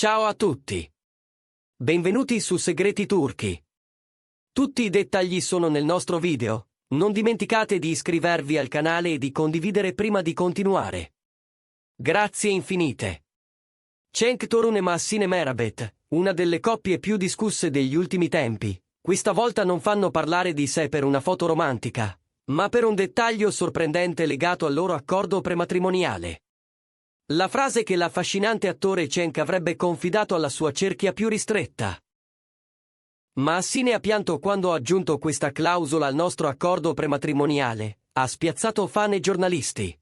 Ciao a tutti. Benvenuti su Segreti Turchi. Tutti i dettagli sono nel nostro video. Non dimenticate di iscrivervi al canale e di condividere prima di continuare. Grazie infinite. Cenk Torun e Mahsine Merabet, una delle coppie più discusse degli ultimi tempi, questa volta non fanno parlare di sé per una foto romantica, ma per un dettaglio sorprendente legato al loro accordo prematrimoniale. La frase che l'affascinante attore Cenk avrebbe confidato alla sua cerchia più ristretta. Mahsine ha pianto quando ha aggiunto questa clausola al nostro accordo prematrimoniale, ha spiazzato fan e giornalisti.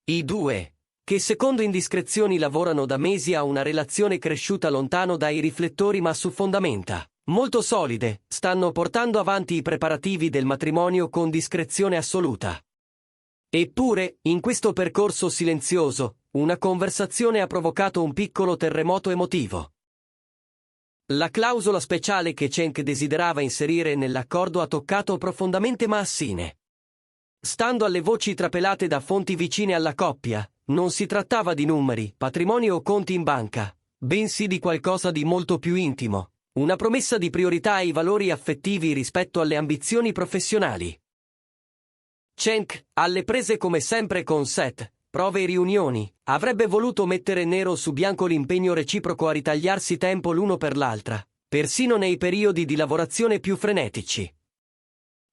I due, che secondo indiscrezioni lavorano da mesi a una relazione cresciuta lontano dai riflettori ma su fondamenta molto solide, stanno portando avanti i preparativi del matrimonio con discrezione assoluta. Eppure, in questo percorso silenzioso, una conversazione ha provocato un piccolo terremoto emotivo. La clausola speciale che Cenk desiderava inserire nell'accordo ha toccato profondamente Mahsine. Stando alle voci trapelate da fonti vicine alla coppia, non si trattava di numeri, patrimonio o conti in banca, bensì di qualcosa di molto più intimo, una promessa di priorità ai valori affettivi rispetto alle ambizioni professionali. Cenk, alle prese come sempre con Seth, prove e riunioni, avrebbe voluto mettere nero su bianco l'impegno reciproco a ritagliarsi tempo l'uno per l'altra, persino nei periodi di lavorazione più frenetici.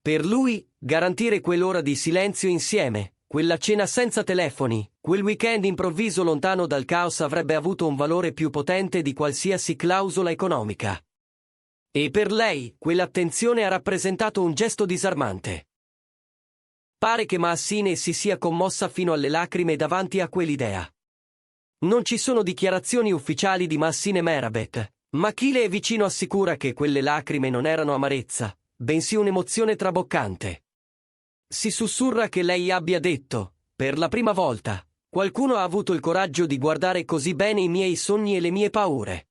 Per lui, garantire quell'ora di silenzio insieme, quella cena senza telefoni, quel weekend improvviso lontano dal caos avrebbe avuto un valore più potente di qualsiasi clausola economica. E per lei, quell'attenzione ha rappresentato un gesto disarmante. Pare che Mahsine si sia commossa fino alle lacrime davanti a quell'idea. Non ci sono dichiarazioni ufficiali di Mahsine Merabet, ma chi le è vicino assicura che quelle lacrime non erano amarezza, bensì un'emozione traboccante. Si sussurra che lei abbia detto, per la prima volta, qualcuno ha avuto il coraggio di guardare così bene i miei sogni e le mie paure.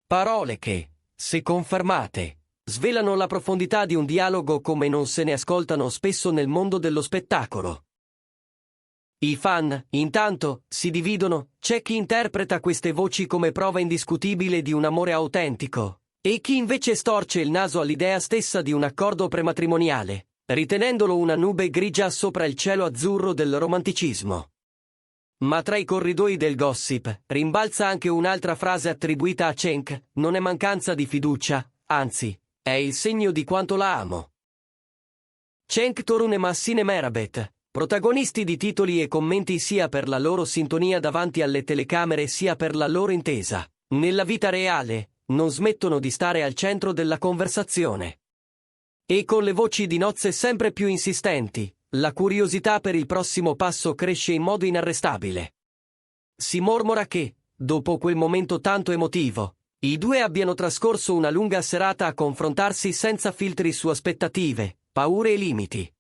Parole che, se confermate, svelano la profondità di un dialogo come non se ne ascoltano spesso nel mondo dello spettacolo. I fan, intanto, si dividono, c'è chi interpreta queste voci come prova indiscutibile di un amore autentico, e chi invece storce il naso all'idea stessa di un accordo prematrimoniale, ritenendolo una nube grigia sopra il cielo azzurro del romanticismo. Ma tra i corridoi del gossip, rimbalza anche un'altra frase attribuita a Cenk, non è mancanza di fiducia, anzi, è il segno di quanto la amo. Cenk Torun e Mahsine Merabet, protagonisti di titoli e commenti sia per la loro sintonia davanti alle telecamere sia per la loro intesa, nella vita reale, non smettono di stare al centro della conversazione. E con le voci di nozze sempre più insistenti, la curiosità per il prossimo passo cresce in modo inarrestabile. Si mormora che, dopo quel momento tanto emotivo, i due abbiano trascorso una lunga serata a confrontarsi senza filtri su aspettative, paure e limiti.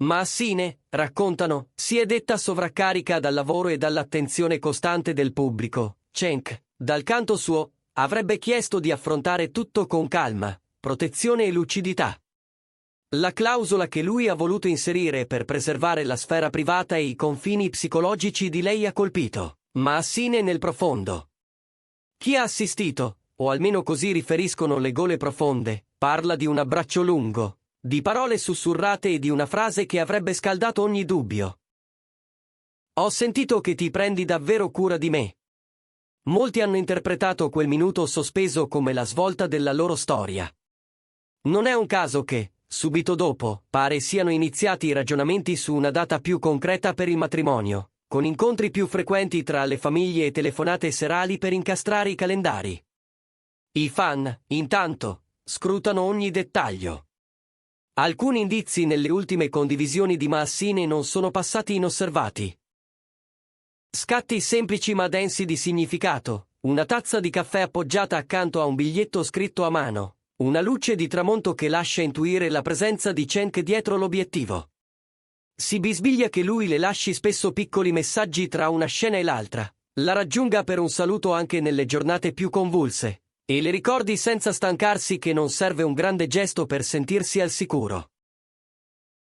Mahsine, raccontano, si è detta sovraccarica dal lavoro e dall'attenzione costante del pubblico. Cenk, dal canto suo, avrebbe chiesto di affrontare tutto con calma, protezione e lucidità. La clausola che lui ha voluto inserire per preservare la sfera privata e i confini psicologici di lei ha colpito Mahsine nel profondo. Chi ha assistito, o almeno così riferiscono le gole profonde, parla di un abbraccio lungo, di parole sussurrate e di una frase che avrebbe scaldato ogni dubbio. Ho sentito che ti prendi davvero cura di me. Molti hanno interpretato quel minuto sospeso come la svolta della loro storia. Non è un caso che, subito dopo, pare siano iniziati i ragionamenti su una data più concreta per il matrimonio, con incontri più frequenti tra le famiglie e telefonate serali per incastrare i calendari. I fan, intanto, scrutano ogni dettaglio. Alcuni indizi nelle ultime condivisioni di Mahsine non sono passati inosservati. Scatti semplici ma densi di significato, una tazza di caffè appoggiata accanto a un biglietto scritto a mano, una luce di tramonto che lascia intuire la presenza di Cenk dietro l'obiettivo. Si bisbiglia che lui le lasci spesso piccoli messaggi tra una scena e l'altra, la raggiunga per un saluto anche nelle giornate più convulse, e le ricordi senza stancarsi che non serve un grande gesto per sentirsi al sicuro.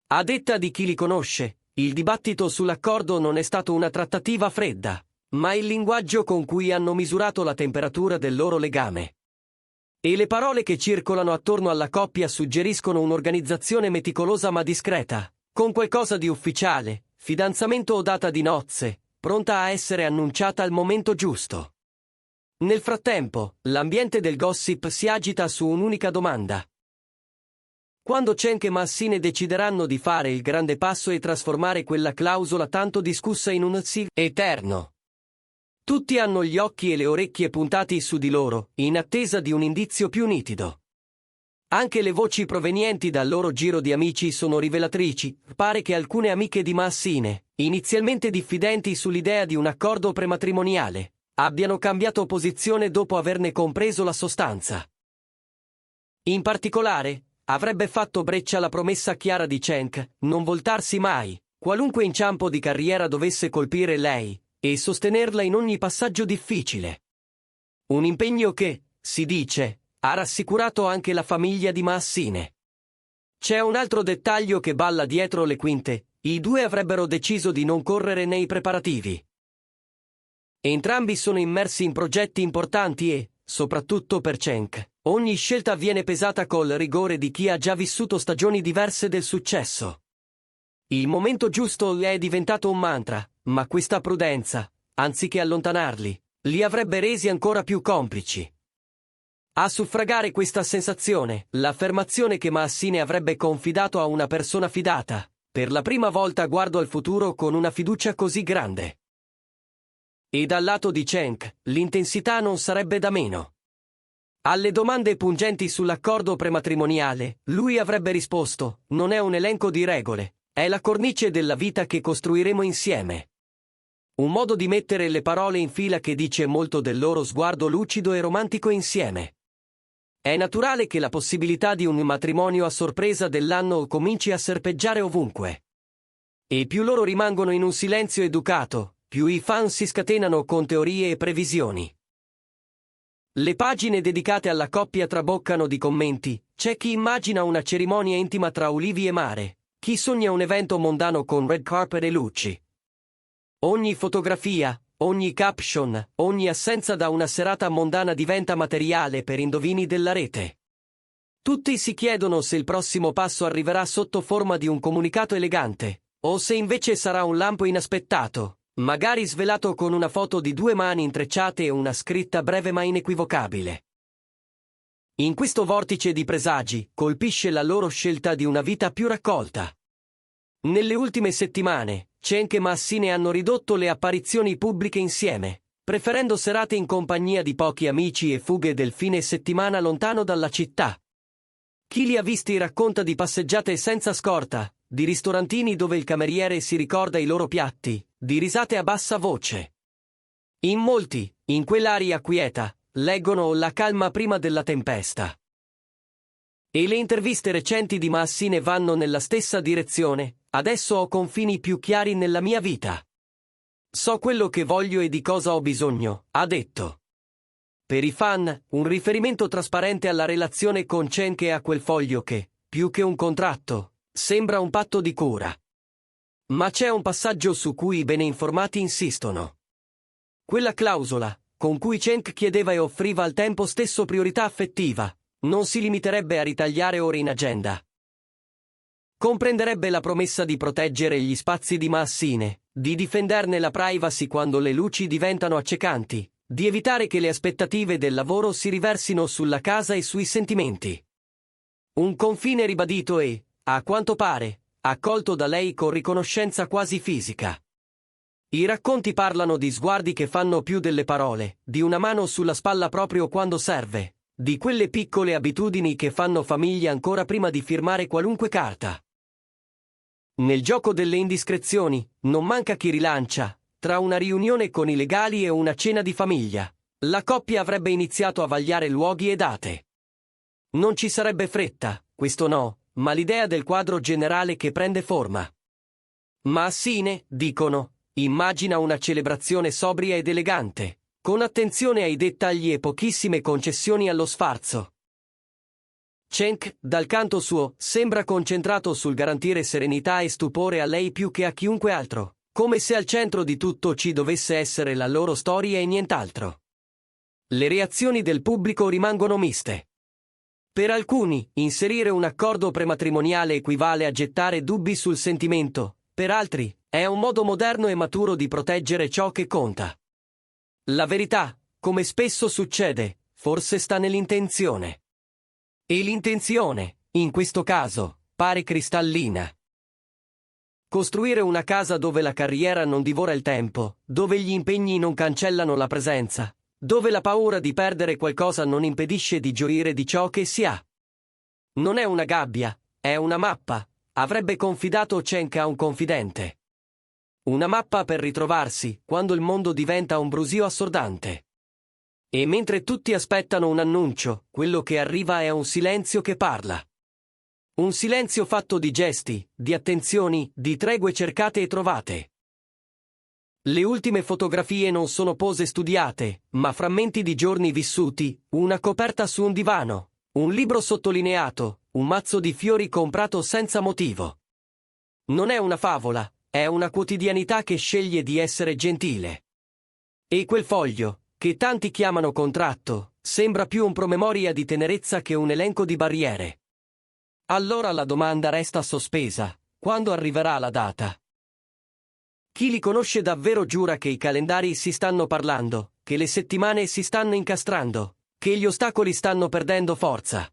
A detta di chi li conosce, il dibattito sull'accordo non è stato una trattativa fredda, ma il linguaggio con cui hanno misurato la temperatura del loro legame. E le parole che circolano attorno alla coppia suggeriscono un'organizzazione meticolosa ma discreta, con qualcosa di ufficiale, fidanzamento o data di nozze, pronta a essere annunciata al momento giusto. Nel frattempo, l'ambiente del gossip si agita su un'unica domanda. Quando Cenk e Massine decideranno di fare il grande passo e trasformare quella clausola tanto discussa in un sì eterno? Tutti hanno gli occhi e le orecchie puntati su di loro, in attesa di un indizio più nitido. Anche le voci provenienti dal loro giro di amici sono rivelatrici. Pare che alcune amiche di Massine, inizialmente diffidenti sull'idea di un accordo prematrimoniale, abbiano cambiato posizione dopo averne compreso la sostanza. In particolare, avrebbe fatto breccia la promessa chiara di Cenk, non voltarsi mai, qualunque inciampo di carriera dovesse colpire lei, e sostenerla in ogni passaggio difficile. Un impegno che, si dice, ha rassicurato anche la famiglia di Massine. C'è un altro dettaglio che balla dietro le quinte: i due avrebbero deciso di non correre nei preparativi. Entrambi sono immersi in progetti importanti e, soprattutto per Cenk, ogni scelta viene pesata col rigore di chi ha già vissuto stagioni diverse del successo. Il momento giusto è diventato un mantra, ma questa prudenza, anziché allontanarli, li avrebbe resi ancora più complici. A suffragare questa sensazione, l'affermazione che Massine avrebbe confidato a una persona fidata: per la prima volta guardo al futuro con una fiducia così grande. E dal lato di Cenk, l'intensità non sarebbe da meno. Alle domande pungenti sull'accordo prematrimoniale, lui avrebbe risposto: non è un elenco di regole, è la cornice della vita che costruiremo insieme. Un modo di mettere le parole in fila che dice molto del loro sguardo lucido e romantico insieme. È naturale che la possibilità di un matrimonio a sorpresa dell'anno cominci a serpeggiare ovunque. E più loro rimangono in un silenzio educato, più i fan si scatenano con teorie e previsioni. Le pagine dedicate alla coppia traboccano di commenti. C'è chi immagina una cerimonia intima tra ulivi e mare, chi sogna un evento mondano con red carpet e luci. Ogni fotografia, ogni caption, ogni assenza da una serata mondana diventa materiale per indovini della rete. Tutti si chiedono se il prossimo passo arriverà sotto forma di un comunicato elegante, o se invece sarà un lampo inaspettato, magari svelato con una foto di due mani intrecciate e una scritta breve ma inequivocabile. In questo vortice di presagi, colpisce la loro scelta di una vita più raccolta. Nelle ultime settimane, Cenk e Massine hanno ridotto le apparizioni pubbliche insieme, preferendo serate in compagnia di pochi amici e fughe del fine settimana lontano dalla città. Chi li ha visti racconta di passeggiate senza scorta, di ristorantini dove il cameriere si ricorda i loro piatti, di risate a bassa voce. In molti, in quell'aria quieta, leggono la calma prima della tempesta. E le interviste recenti di Massine vanno nella stessa direzione: adesso ho confini più chiari nella mia vita. So quello che voglio e di cosa ho bisogno, ha detto. Per i fan, un riferimento trasparente alla relazione con Cenk e a quel foglio che, più che un contratto, sembra un patto di cura. Ma c'è un passaggio su cui i bene informati insistono. Quella clausola, con cui Cenk chiedeva e offriva al tempo stesso priorità affettiva, non si limiterebbe a ritagliare ore in agenda. Comprenderebbe la promessa di proteggere gli spazi di Massine, di difenderne la privacy quando le luci diventano accecanti, di evitare che le aspettative del lavoro si riversino sulla casa e sui sentimenti. Un confine ribadito e, a quanto pare, accolto da lei con riconoscenza quasi fisica. I racconti parlano di sguardi che fanno più delle parole, di una mano sulla spalla proprio quando serve, di quelle piccole abitudini che fanno famiglia ancora prima di firmare qualunque carta. Nel gioco delle indiscrezioni, non manca chi rilancia: tra una riunione con i legali e una cena di famiglia, la coppia avrebbe iniziato a vagliare luoghi e date. Non ci sarebbe fretta, questo no, ma l'idea del quadro generale che prende forma. Massine, dicono, immagina una celebrazione sobria ed elegante, con attenzione ai dettagli e pochissime concessioni allo sfarzo. Cenk, dal canto suo, sembra concentrato sul garantire serenità e stupore a lei più che a chiunque altro, Come se al centro di tutto ci dovesse essere la loro storia e nient'altro. Le reazioni del pubblico rimangono miste. Per alcuni, inserire un accordo prematrimoniale equivale a gettare dubbi sul sentimento, per altri, è un modo moderno e maturo di proteggere ciò che conta. La verità, come spesso succede, forse sta nell'intenzione. E l'intenzione, in questo caso, pare cristallina. Costruire una casa dove la carriera non divora il tempo, dove gli impegni non cancellano la presenza, dove la paura di perdere qualcosa non impedisce di gioire di ciò che si ha. Non è una gabbia, è una mappa, avrebbe confidato Cenk a un confidente. Una mappa per ritrovarsi, quando il mondo diventa un brusio assordante. E mentre tutti aspettano un annuncio, quello che arriva è un silenzio che parla. Un silenzio fatto di gesti, di attenzioni, di tregue cercate e trovate. Le ultime fotografie non sono pose studiate, ma frammenti di giorni vissuti, una coperta su un divano, un libro sottolineato, un mazzo di fiori comprato senza motivo. Non è una favola, è una quotidianità che sceglie di essere gentile. E quel foglio, che tanti chiamano contratto, sembra più un promemoria di tenerezza che un elenco di barriere. Allora la domanda resta sospesa: quando arriverà la data? Chi li conosce davvero giura che i calendari si stanno parlando, che le settimane si stanno incastrando, che gli ostacoli stanno perdendo forza.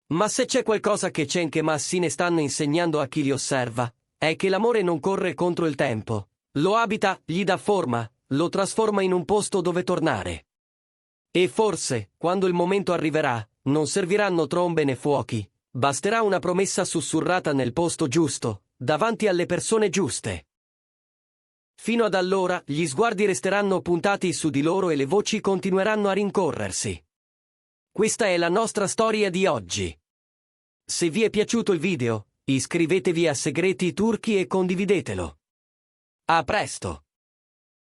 Ma se c'è qualcosa che Cenk e Massine stanno insegnando a chi li osserva, è che l'amore non corre contro il tempo, lo abita, gli dà forma, lo trasforma in un posto dove tornare. E forse, quando il momento arriverà, non serviranno trombe né fuochi, basterà una promessa sussurrata nel posto giusto, davanti alle persone giuste. Fino ad allora, gli sguardi resteranno puntati su di loro e le voci continueranno a rincorrersi. Questa è la nostra storia di oggi. Se vi è piaciuto il video, iscrivetevi a Segreti Turchi e condividetelo. A presto!